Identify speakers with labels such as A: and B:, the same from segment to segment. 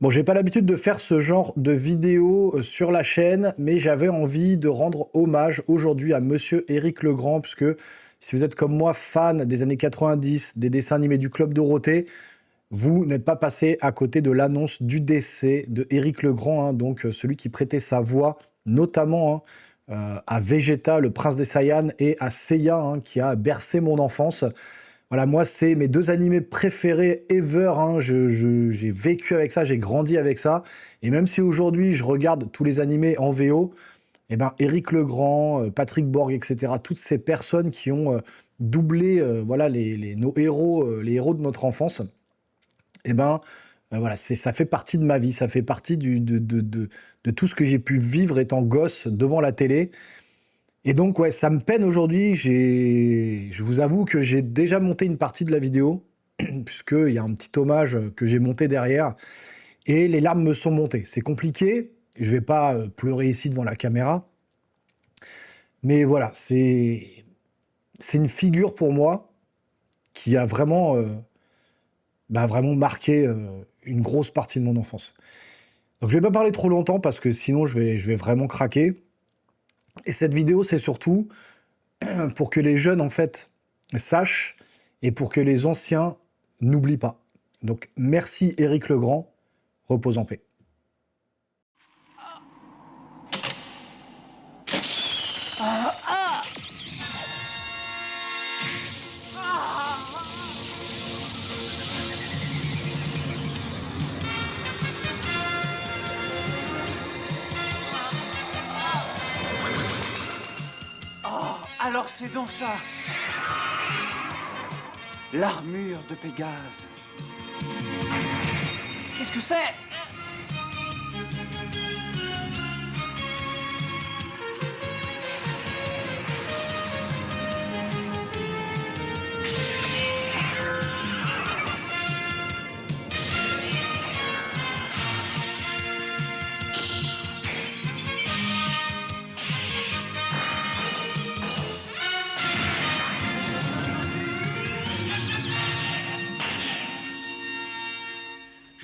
A: Bon, j'ai pas l'habitude de faire ce genre de vidéo sur la chaîne, mais j'avais envie de rendre hommage aujourd'hui à Monsieur Éric Legrand, puisque si vous êtes comme moi fan des années 90, des dessins animés du Club Dorothée, vous n'êtes pas passé à côté de l'annonce du décès de Éric Legrand, hein, donc celui qui prêtait sa voix notamment à Vegeta, le prince des Saiyans, et à Seiya, hein, qui a bercé mon enfance. Voilà, moi, c'est mes deux animés préférés ever, hein. J'ai vécu avec ça, j'ai grandi avec ça. Et même si aujourd'hui, je regarde tous les animés en VO, eh ben, Éric Legrand, Patrick Borg, etc., toutes ces personnes qui ont doublé voilà, nos héros, les héros de notre enfance, eh ben, voilà, ça fait partie de ma vie, ça fait partie de tout ce que j'ai pu vivre étant gosse devant la télé. Et donc, ouais, ça me peine aujourd'hui. Je vous avoue que j'ai déjà monté une partie de la vidéo, puisqu'il y a un petit hommage que j'ai monté derrière, et les larmes me sont montées. C'est compliqué, je vais pas pleurer ici devant la caméra, mais voilà, c'est une figure pour moi qui a vraiment marqué une grosse partie de mon enfance. Donc je vais pas parler trop longtemps parce que sinon je vais vraiment craquer. Et cette vidéo, c'est surtout pour que les jeunes, en fait, sachent et pour que les anciens n'oublient pas. Donc, merci Éric Legrand, repose en paix.
B: Alors c'est donc ça. L'armure de Pégase. Qu'est-ce que c'est?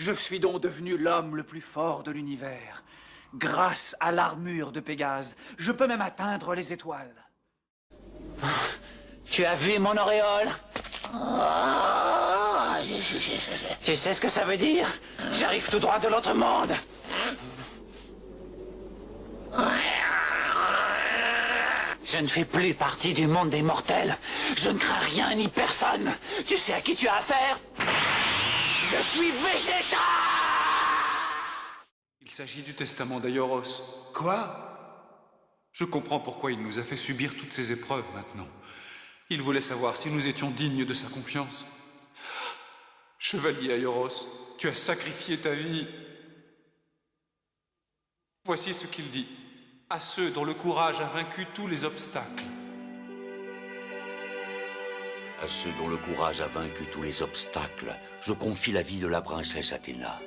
B: Je suis donc devenu l'homme le plus fort de l'univers. Grâce à l'armure de Pégase, je peux même atteindre les étoiles.
C: Tu as vu mon auréole? Tu sais ce que ça veut dire? J'arrive tout droit de l'autre monde. Je ne fais plus partie du monde des mortels. Je ne crains rien ni personne. Tu sais à qui tu as affaire? Je suis Vegeta!
D: Il s'agit du testament d'Aioros.
E: Quoi?
D: Je comprends pourquoi il nous a fait subir toutes ces épreuves maintenant. Il voulait savoir si nous étions dignes de sa confiance. Chevalier Aioros, tu as sacrifié ta vie. Voici ce qu'il dit. À ceux dont le courage a vaincu tous les obstacles.
E: À ceux dont le courage a vaincu tous les obstacles, je confie la vie de la princesse Athéna,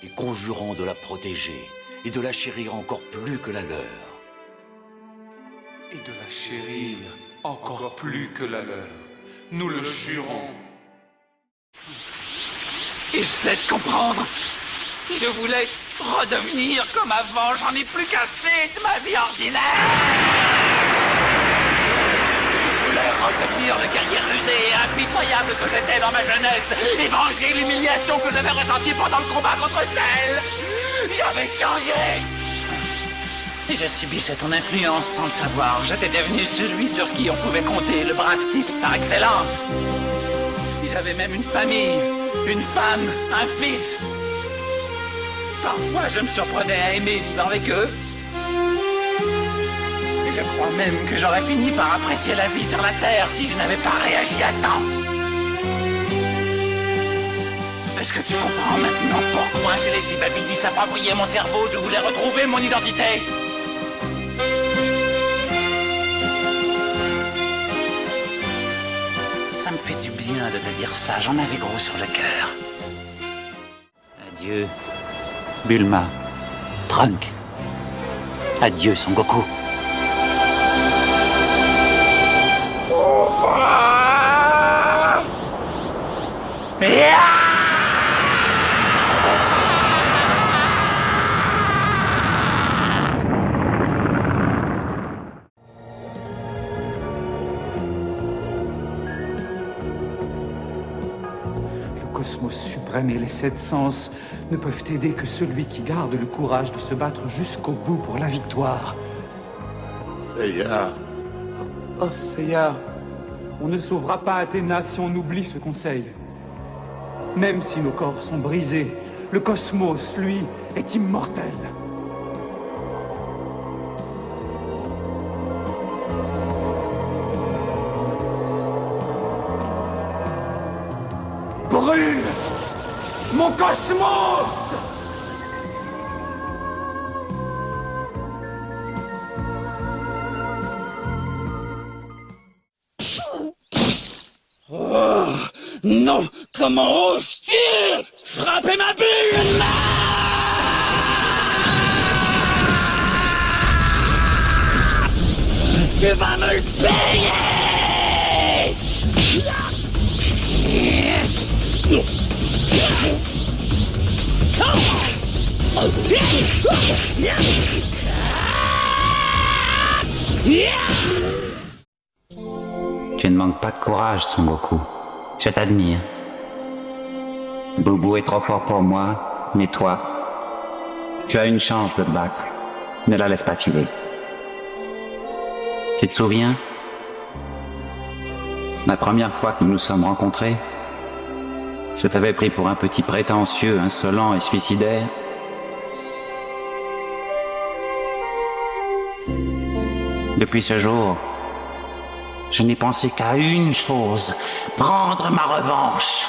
E: les conjurant de la protéger et de la chérir encore plus que la leur.
D: Et de la chérir encore plus que la leur. Nous le jurons.
C: Essaie de comprendre. Je voulais redevenir comme avant. J'en ai plus qu'assez de ma vie ordinaire. Redevenir le guerrier rusé et impitoyable que j'étais dans ma jeunesse et venger l'humiliation que j'avais ressentie pendant le combat contre Cell. J'avais changé. Et je subissais ton influence sans le savoir. J'étais devenu celui sur qui on pouvait compter, le brave type par excellence. J'avais même une famille, une femme, un fils. Parfois, je me surprenais à aimer vivre avec eux. Je crois même que j'aurais fini par apprécier la vie sur la Terre si je n'avais pas réagi à temps. Est-ce que tu comprends maintenant pourquoi j'ai laissé Babidi s'approprier mon cerveau? Je voulais retrouver mon identité. Ça me fait du bien de te dire ça, j'en avais gros sur le cœur. Adieu, Bulma, Trunk. Adieu, Son Goku. Yeah!
B: l'âme et les 7 sens ne peuvent aider que celui qui garde le courage de se battre jusqu'au bout pour la victoire.
F: Seiya. Oh, Seiya.
B: On ne sauvera pas Athéna si on oublie ce conseil. Même si nos corps sont brisés, le cosmos, lui, est immortel. Brûle mon cosmos!
C: Non! Comment oses-tu frapper ma bulle? Tu vas me le payer!
G: Tu ne manques pas de courage, Son Goku. Je t'admire. Boubou est trop fort pour moi, mais toi, tu as une chance de te battre. Ne la laisse pas filer. Tu te souviens? La première fois que nous nous sommes rencontrés, je t'avais pris pour un petit prétentieux, insolent et suicidaire. Depuis ce jour, je n'ai pensé qu'à une chose, prendre ma revanche.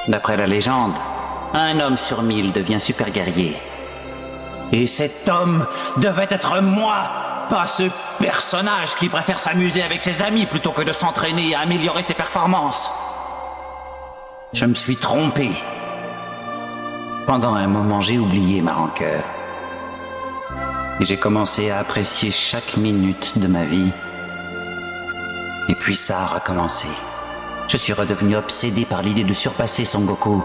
G: D'après la légende, un homme sur 1000 devient super guerrier. Et cet homme devait être moi, pas ce personnage qui préfère s'amuser avec ses amis plutôt que de s'entraîner et améliorer ses performances. Je me suis trompé. Pendant un moment, j'ai oublié ma rancœur. Et j'ai commencé à apprécier chaque minute de ma vie. Et puis ça a recommencé. Je suis redevenu obsédé par l'idée de surpasser Son Goku.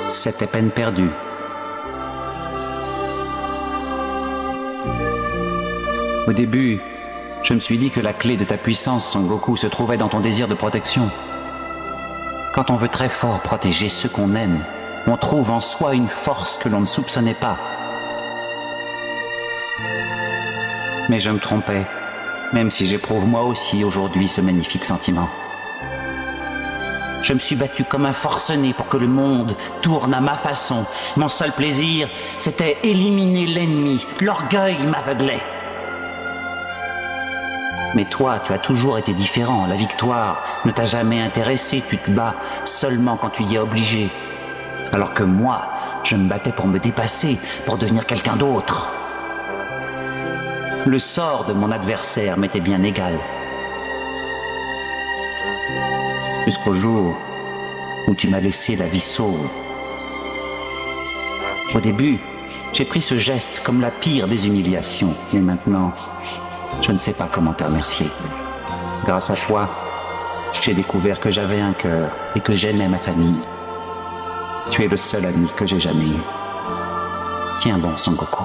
G: C'était peine perdue. Au début, je me suis dit que la clé de ta puissance, Son Goku, se trouvait dans ton désir de protection. Quand on veut très fort protéger ceux qu'on aime, on trouve en soi une force que l'on ne soupçonnait pas. Mais je me trompais, même si j'éprouve moi aussi aujourd'hui ce magnifique sentiment. Je me suis battu comme un forcené pour que le monde tourne à ma façon. Mon seul plaisir, c'était éliminer l'ennemi. L'orgueil m'aveuglait. Mais toi, tu as toujours été différent. La victoire ne t'a jamais intéressé. Tu te bats seulement quand tu y es obligé. Alors que moi, je me battais pour me dépasser, pour devenir quelqu'un d'autre. Le sort de mon adversaire m'était bien égal. Jusqu'au jour où tu m'as laissé la vie sauve. Au début, j'ai pris ce geste comme la pire des humiliations. Mais maintenant, je ne sais pas comment te remercier. Grâce à toi, j'ai découvert que j'avais un cœur et que j'aimais ma famille. Tu es le seul ami que j'ai jamais eu. Tiens bon, Son Goku.